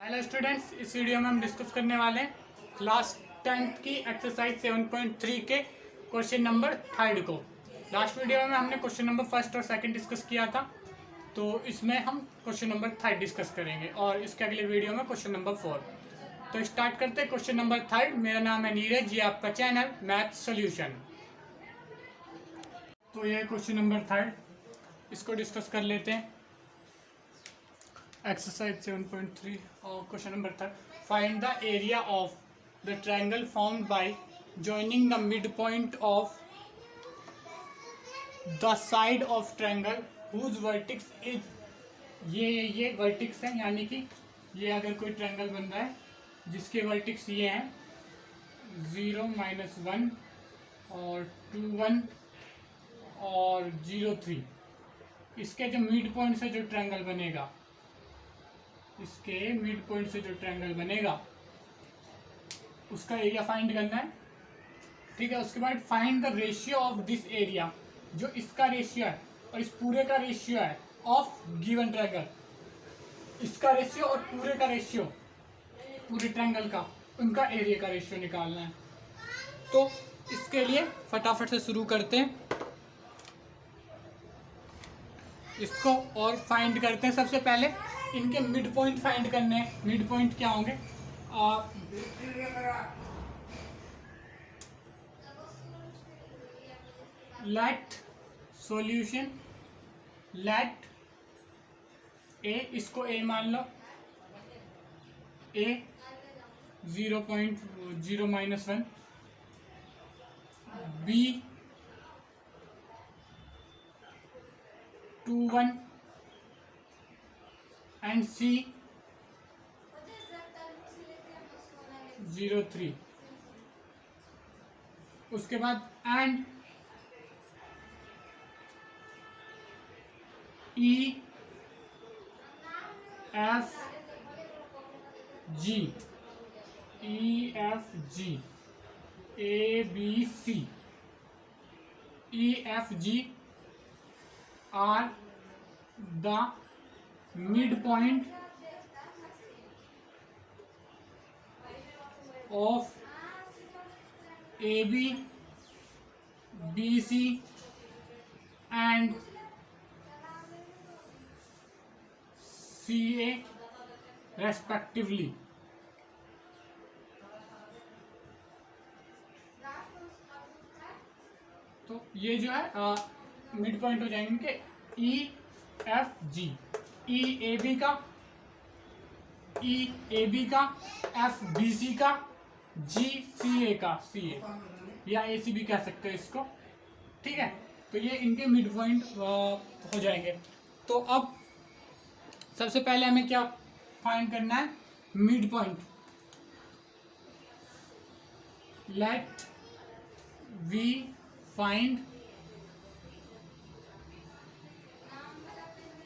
Hello students, इस video में हम डिस्कस करने वाले हैं क्लास 10th की एक्सरसाइज 7.3 के क्वेश्चन नंबर 3 को। लास्ट वीडियो में हमने क्वेश्चन नंबर फर्स्ट और सेकंड डिस्कस किया था, तो इसमें हम क्वेश्चन नंबर 3 डिस्कस करेंगे और इसके अगले वीडियो में क्वेश्चन नंबर 4। तो स्टार्ट करते हैं क्वेश्चन नंबर 3। मेरा नाम है नीरज, ये आपका चैनल मैथ सोल्यूशन। तो ये क्वेश्चन नंबर 3, इसको डिस्कस कर लेते हैं। एक्सरसाइज 7.3 और question number 3, find the area of the triangle formed by joining the mid point of the side of triangle whose vertex is. ये वर्टिक्स है, यानी कि ये अगर कोई ट्रायंगल बन रहा है जिसके वर्टिक्स ये हैं 0, -1 और 2, 1 और 0, 3। इसके जो मिड पॉइंट से जो ट्रायंगल बनेगा, इसके मिड पॉइंट से जो ट्रायंगल बनेगा उसका एरिया फाइंड करना है। ठीक है, उसके बाद find the ratio of this area, जो इसका रेशियो है और इस पूरे का रेशियो है ऑफ गिवन ट्रायंगल। इसका रेशियो और पूरे का रेशियो, पूरे ट्रायंगल का, उनका एरिया का रेशियो निकालना है। तो इसके लिए फटाफट से शुरू करते हैं इसको और फाइंड करते हैं। सबसे पहले इनके मिड पॉइंट फाइंड करने हैं। मिड पॉइंट क्या होंगे? लेट सॉल्यूशन, लेट ए, इसको ए मान लो, ए 0.0-1, बी 2, 1 एंड सी 0, 3। उसके बाद and E F G, E F G, A B C, E F G are the mid point of AB, BC and CA respectively। तो ये जो है मिड पॉइंट हो जाएंगे E F G, E A B का, E A B का, F B C का, G C A का, C A या A C भी कह सकते हो इसको। ठीक है, तो ये इनके मिड पॉइंट हो जाएंगे। तो अब सबसे पहले हमें क्या फाइंड करना है? Mid point. Let we find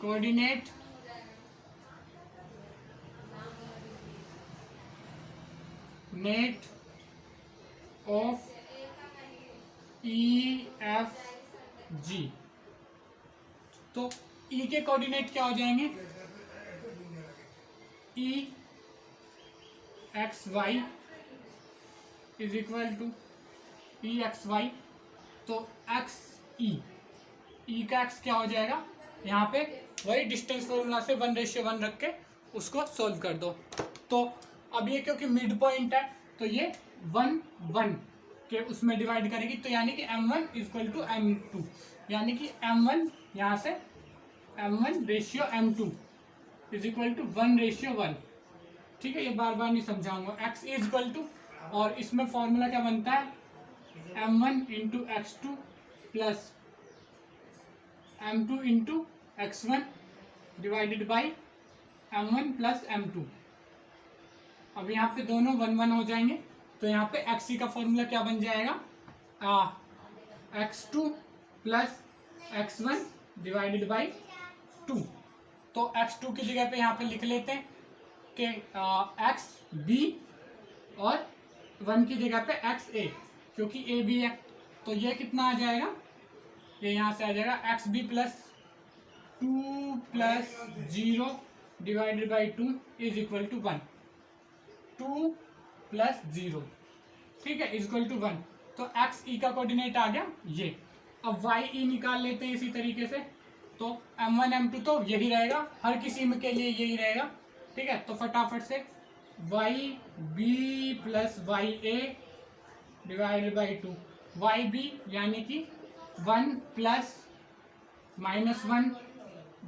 coordinate net of E F G. तो ई के कोऑर्डिनेट क्या हो जाएंगे? E x y is equal to E x y. तो एक्स ई, ई का एक्स क्या हो जाएगा? यहाँ पे वही डिस्टेंस फॉर्मूला से 1:1 रख के उसको सोल्व कर दो। तो अब ये क्योंकि मिड पॉइंट है तो ये 1, 1 के उसमें डिवाइड करेगी, तो यानी कि m1 इक्वल टू m2, यानी कि m1 यहाँ से m1 ratio m2 is equal to 1:1। ठीक है, ये बार बार नहीं समझाऊंगा। x इज इक्वल टू, और इसमें फॉर्मूला क्या बनता है? m1 into x2 plus m2 into x1 divided by m1 plus m2। अब यहाँ पे दोनों 1, 1 हो जाएंगे, तो यहाँ पे xc का फॉर्मूला क्या बन जाएगा? x2 plus x1 divided by 2। तो x2 की जगह पे यहाँ पे लिख लेते हैं कि xb और 1 की जगह पे xa, क्योंकि a b है। तो ये कितना आ जाएगा? ये यहाँ से आ जाएगा xb plus 2 plus 0 divided by 2 is equal to 1, 2 plus 0, ठीक है, इज इक्वल टू 1। तो एक्स ई का कोऑर्डिनेट आ गया ये। अब वाई ई निकाल लेते हैं इसी तरीके से, तो m1 m2 तो यही रहेगा, हर किसी में के लिए यही रहेगा, ठीक है। तो फटाफट से Y B plus Y A divided by 2, Y B यानी कि 1 प्लस -1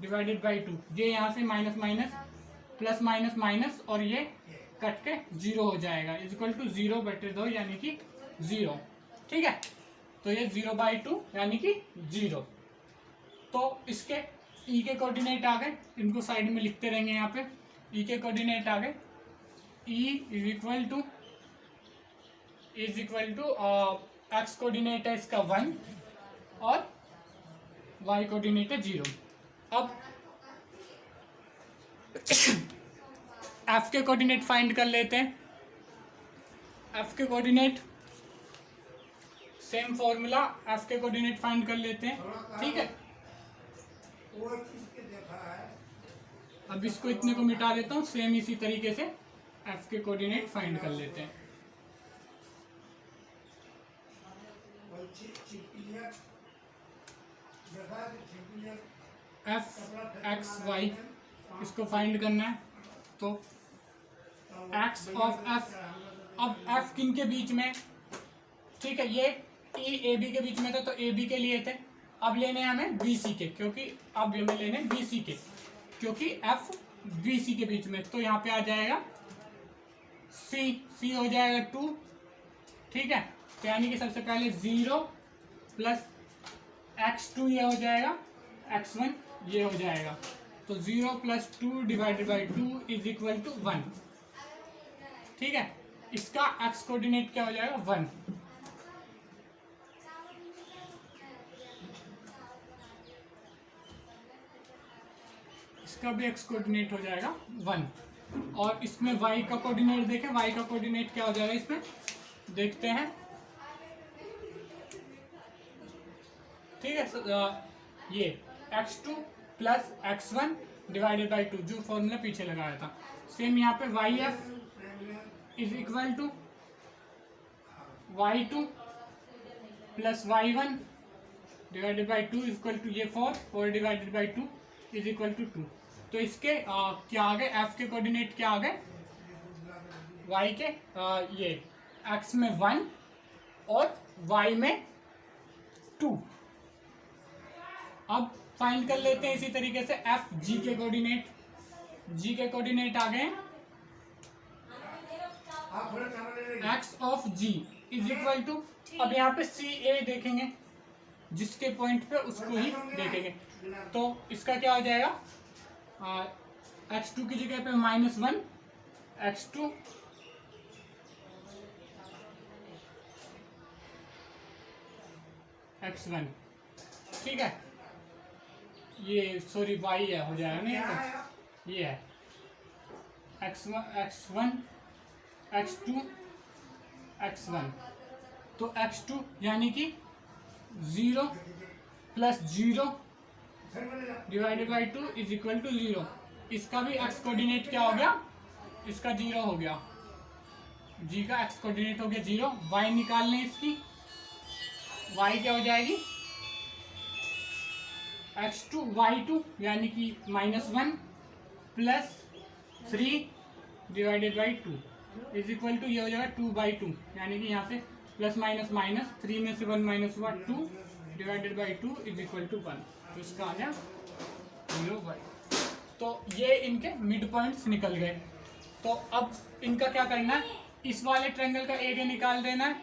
डिवाइडेड बाई 2, ये यहाँ से minus minus plus minus minus और ये कट के 0 हो जाएगा, इज इक्वल टू 0/2 यानी कि 0, ठीक है। तो ये 0/2 यानी कि 0। तो इसके ई के कोऑर्डिनेट आ गए, इनको साइड में लिखते रहेंगे यहाँ पे। ई के कोऑर्डिनेट आ गए, E is equal to X coordinate है इसका 1 और वाई कोऑर्डिनेट है 0। अब एफ के कोऑर्डिनेट फाइंड कर लेते हैं। एफ के कोऑर्डिनेट सेम फॉर्मूला, एफ के कोऑर्डिनेट फाइंड कर लेते हैं, ठीक है। अब इसको इतने को मिटा देता हूँ, सेम इसी तरीके से एफ के कोऑर्डिनेट फाइंड कर लेते हैं। एफ एक्स वाई इसको फाइंड करना है, तो एक्स ऑफ एफ, अब एफ किन के बीच में, ठीक है, ये ई ए बी के बीच में था तो ए बी के लिए थे, अब लेने हैं हमें बी सी के, क्योंकि अब हमें लेने बी सी के, क्योंकि एफ बी सी के बीच में, तो यहाँ पे आ जाएगा सी, सी हो जाएगा 2, ठीक है। तो यानी कि सबसे पहले 0 प्लस x2 ये हो जाएगा, x1 ये हो जाएगा, तो 0 plus 2 divided by 2 is equal to 1, ठीक है। इसका x कोऑर्डिनेट क्या हो जाएगा 1, इसका भी x कोऑर्डिनेट हो जाएगा 1, और इसमें y का कोऑर्डिनेट देखें, y का कोऑर्डिनेट क्या हो जाएगा इसमें देखते हैं, ठीक है। ये x2 plus x1 divided by 2 जो फॉर्मूला पीछे लगाया था, सेम यहाँ पे yf is equal to y2 plus y1 divided by 2 is equal to ये 4 divided by 2 is equal to 2। तो इसके क्या आ गए, f के कोऑर्डिनेट क्या आ गए, y के ये x में 1 और y में 2। अब फाइंड कर लेते हैं इसी तरीके से एफ जी के कोऑर्डिनेट, जी के कोऑर्डिनेट आ गए X of G is equal to, अब यहाँ पे सी ए देखेंगे, जिसके पॉइंट पे उसको ही देखेंगे, तो इसका क्या हो जाएगा, x2 की जगह पे -1 x2 x1, ठीक है। ये सॉरी y है, हो जाएगा नहीं तो ये है x1 x2 x1, तो x2 यानी कि 0 plus 0 divided by 2 is equal to 0। इसका भी x कोऑर्डिनेट क्या हो गया, इसका 0 हो गया, g का x कोऑर्डिनेट हो गया 0। y निकाल लें इसकी, y क्या हो जाएगी x2 y2 यानी कि -1 plus 3 divided by 2 is equal to ये हो जाएगा 2/2, यानी कि यहाँ से प्लस माइनस माइनस 3 में से 1 माइनस हुआ 2 divided by 2 is equal to 1, तो इसका आ गया 0/। तो ये इनके मिड पॉइंट्स निकल गए। तो अब इनका क्या करना है, इस वाले ट्रायंगल का एरिया निकाल देना है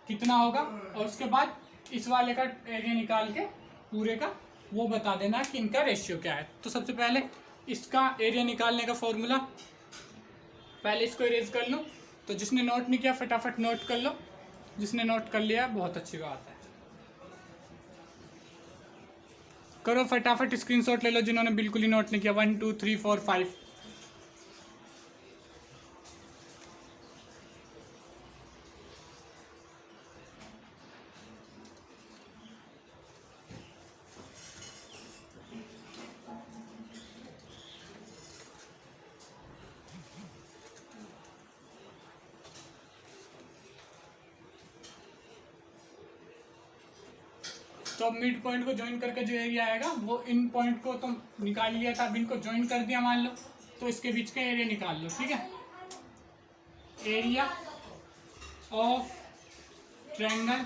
कितना होगा, और उसके बाद इस वाले का एरिया निकाल के पूरे का वो बता देना कि इनका रेशियो क्या है। तो सबसे पहले इसका एरिया निकालने का फॉर्मूला, पहले इसको इरेज कर लो, तो जिसने नोट नहीं किया फटाफट नोट कर लो, जिसने नोट कर लिया बहुत अच्छी बात है, करो फटाफट स्क्रीनशॉट ले लो जिन्होंने बिल्कुल ही नोट नहीं किया, 1 2 3 4 5। तो अब मिड पॉइंट को ज्वाइन करके जो एरिया आएगा वो इन पॉइंट को तुम निकाल लिया था, अब इनको ज्वाइन कर दिया मान लो, तो इसके बीच का एरिया निकाल लो। ठीक है, एरिया ऑफ ट्रायंगल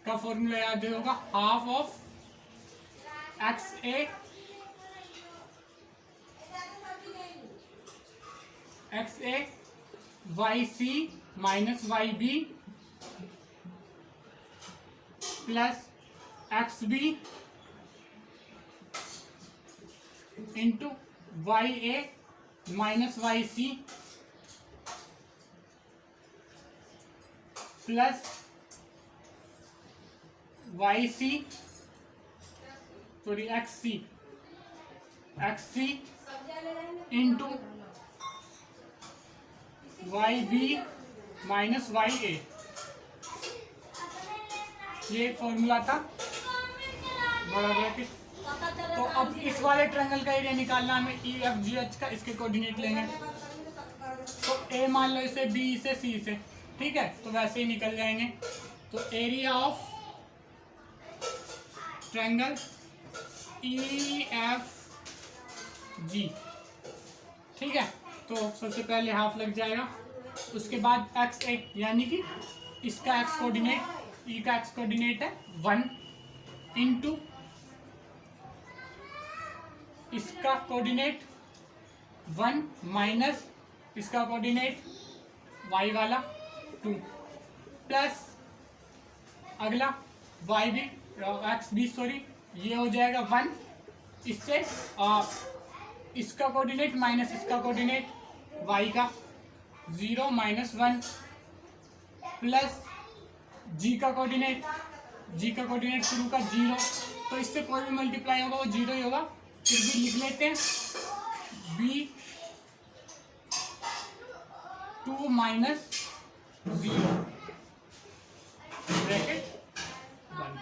का फॉर्मूला याद होगा, half of x a y c minus y B plus x b into y A minus y c plus y c sorry x c into y b minus Y a, ये formula था बड़ा bracket. तो अब इस वाले triangle का area निकालना हमें ई एफ जी एच का, इसके कोऑर्डिनेट लेंगे। तो ए मान लो इसे, बी से, सी से, ठीक है, तो वैसे ही निकल जाएंगे। तो area of triangle E F जी, ठीक है, तो सबसे पहले हाफ लग जाएगा, उसके बाद एक्स ए यानी कि इसका एक्स कोऑर्डिनेट, ई का एक्स कोऑर्डिनेट है 1 इंटू इसका कोऑर्डिनेट 1 माइनस इसका कोऑर्डिनेट y वाला 2 प्लस अगला y भी एक्स भी सॉरी ये हो जाएगा 1, इससे इसका कोऑर्डिनेट माइनस इसका कोऑर्डिनेट y का 0 माइनस 1 प्लस g का कोऑर्डिनेट शुरू का 0, तो इससे कोई भी मल्टीप्लाई होगा वो 0 ही होगा। फिर भी लिख लेते हैं b 2 माइनस 0 ब्रैकेट 1।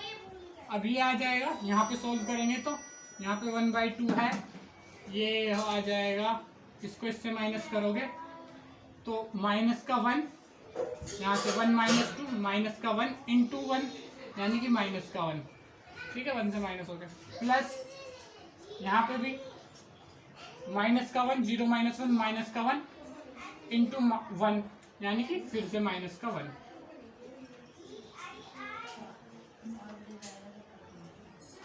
अब ये आ जाएगा, यहाँ पे सोल्व करेंगे तो यहाँ पे 1/2 है, ये आ जाएगा, इसको इससे माइनस करोगे तो माइनस का 1, यहाँ से 1 माइनस 2, माइनस का 1 इंटू 1 यानी कि माइनस का 1, ठीक है, 1 से माइनस हो गया, प्लस यहाँ पे भी माइनस का 1, 0 माइनस 1, माइनस का 1 इंटू 1 यानी कि फिर से माइनस का 1।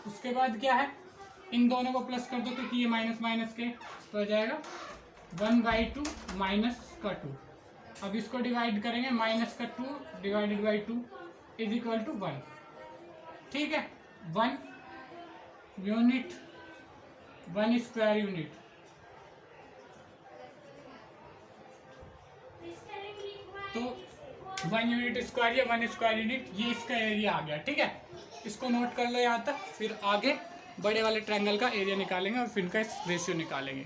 उसके बाद क्या है, इन दोनों को प्लस कर दो क्योंकि ये माइनस माइनस के, तो हो जाएगा 1/2 माइनस का 2। अब इसको डिवाइड करेंगे, माइनस का 2 divided by 2 is equal to 1, ठीक है, 1 यूनिट 1 स्क्वायर यूनिट, तो 1 यूनिट स्क्वायर या 1 स्क्वायर यूनिट, ये इसका एरिया आ गया। ठीक है, इसको नोट कर लो यहाँ तक, फिर आगे बड़े वाले ट्रायंगल का एरिया निकालेंगे और फिर इनका रेशियो निकालेंगे।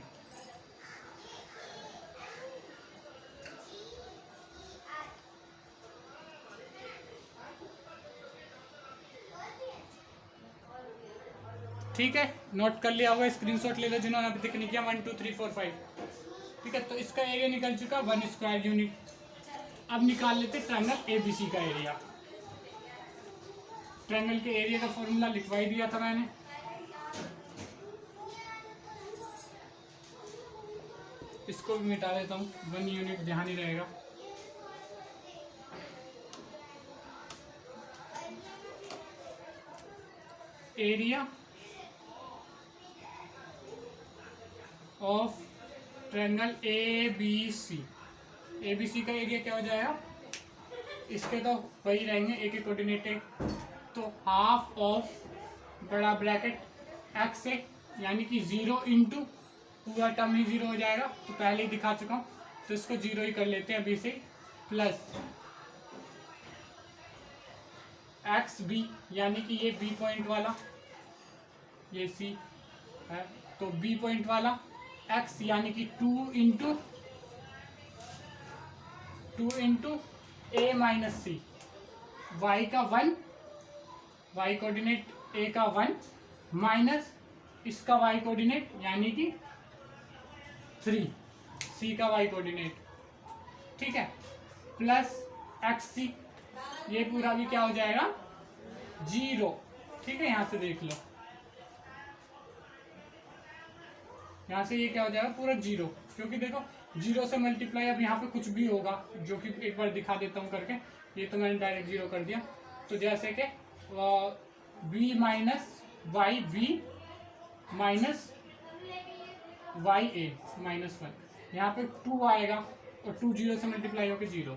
ठीक है, नोट कर लिया होगा, स्क्रीनशॉट ले लो जिन्होंने अभी तक नहीं किया, 1 2 3 4 5। ठीक है, तो इसका एरिया निकल चुका 1 स्क्वायर यूनिट। अब निकाल लेते ट्रायंगल एबीसी का एरिया। ट्रायंगल के एरिया का फॉर्मूला लिखवा ही दिया था मैंने, इसको भी मिटा देता हूँ, 1 यूनिट ध्यान ही रहेगा। Area of triangle ABC, ABC का एरिया क्या हो जाएगा, इसके तो वही रहेंगे एक एक कोऑर्डिनेट है, तो हाफ ऑफ बड़ा ब्रैकेट एक्स है यानी कि 0 इंटू पूरा टर्म ही 0 हो जाएगा, तो पहले ही दिखा चुका हूँ, तो इसको 0 ही कर लेते हैं अभी से, प्लस एक्स बी यानी कि ये बी पॉइंट वाला, ये सी है तो बी पॉइंट वाला, एक्स यानी कि 2 इंटू ए माइनस सी, वाई का 1, वाई कोऑर्डिनेट ए का 1 माइनस इसका वाई कोऑर्डिनेट यानी कि 3, सी का वाई कोऑर्डिनेट, ठीक है, प्लस एक्स सी, ये पूरा भी क्या हो जाएगा 0, ठीक है, यहाँ से देख लो, यहाँ से ये क्या हो जाएगा पूरा 0, क्योंकि देखो 0 से मल्टीप्लाई अब यहाँ पे कुछ भी होगा, जो कि एक बार दिखा देता हूँ करके। ये तो मैंने डायरेक्ट 0 कर दिया। तो जैसे कि v minus Y V minus Y ए माइनस 1, यहाँ पे 2 आएगा और 2 0 से मल्टीप्लाई होकर 0,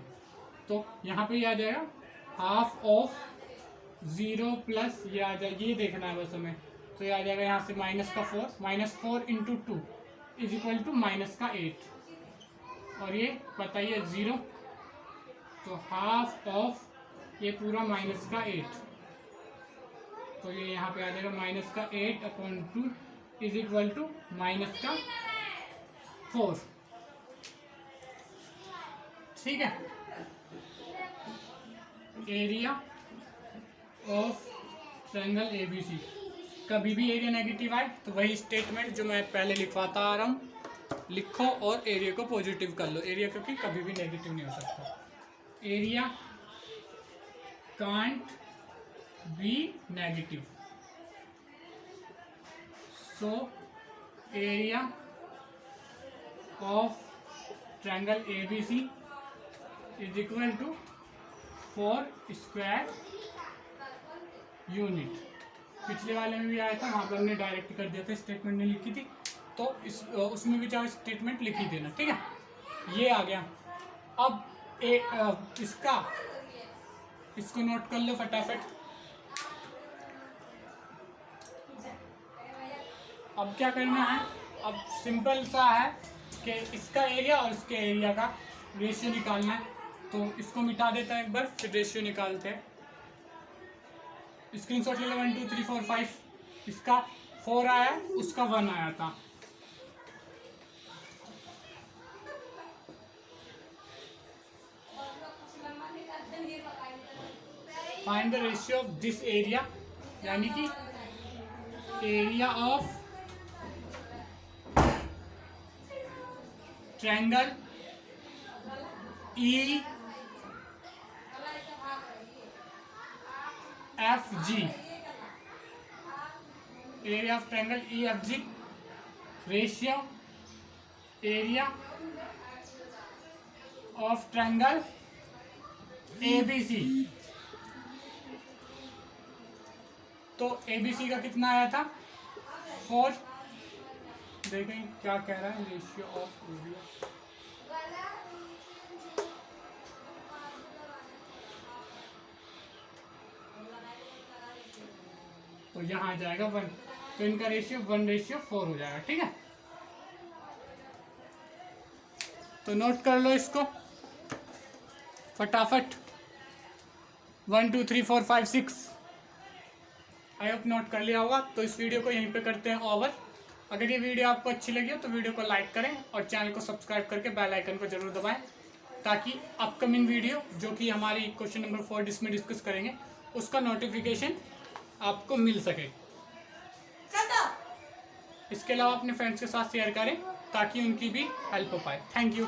तो यहाँ पे ये आ जाएगा हाफ ऑफ 0 प्लस ये आ जाएगा, ये देखना है बस हमें। तो ये आ जाएगा यहाँ से -4 इंटू 2 इज इक्वल टू -8, और ये बताइए 0, तो हाफ ऑफ ये पूरा -8, तो ये यहाँ पे आ जाएगा -8/2 इज इक्वल टू -4। ठीक है, एरिया ऑफ ट्रायंगल ABC। कभी भी एरिया नेगेटिव आए तो वही स्टेटमेंट जो मैं पहले लिखवाता आ रहा हूँ, लिखो और एरिया को पॉजिटिव कर लो। एरिया क्योंकि कभी भी नेगेटिव नहीं हो सकता। Area can't be negative, so area of triangle ABC is equal to 4 square unit. पिछले वाले में भी आया था, वहाँ पर हमने डायरेक्ट कर दिया था, स्टेटमेंट नहीं लिखी थी, तो उसमें भी चाहे स्टेटमेंट लिख ही देना। ठीक है, ये आ गया। अब इसको नोट कर लो फटाफट। अब क्या करना है, अब सिंपल सा है कि इसका एरिया और इसके एरिया का रेशियो निकालना है। तो इसको मिटा देता है एक बार, फिर रेशियो निकालते हैं। स्क्रीनशॉट ले लो। 1 2 3 4 5, इसका 4 आया, उसका 1 आया था। Find the ratio of this area, यानी कि area of triangle EFG, area of triangle EFG, ratio area of triangle ABC। तो ABC का कितना आया था 4। देखें क्या कह रहा है, रेशियो ऑफ एरिया, तो यहाँ आ जाएगा 1, तो इनका रेशियो 1:4 हो जाएगा। ठीक है, तो नोट कर लो इसको फटाफट। 1 2 3 4 5 6, आई होप नोट कर लिया होगा। तो इस वीडियो को यहीं पे करते हैं ओवर। अगर ये वीडियो आपको अच्छी लगी हो तो वीडियो को लाइक करें और चैनल को सब्सक्राइब करके बेल आइकन को जरूर दबाएं, ताकि अपकमिंग वीडियो जो कि हमारी क्वेश्चन नंबर 4 जिसमें डिस्कस करेंगे उसका नोटिफिकेशन आपको मिल सके। इसके अलावा अपने फ्रेंड्स के साथ शेयर करें ताकि उनकी भी हेल्प हो पाए। Thank you.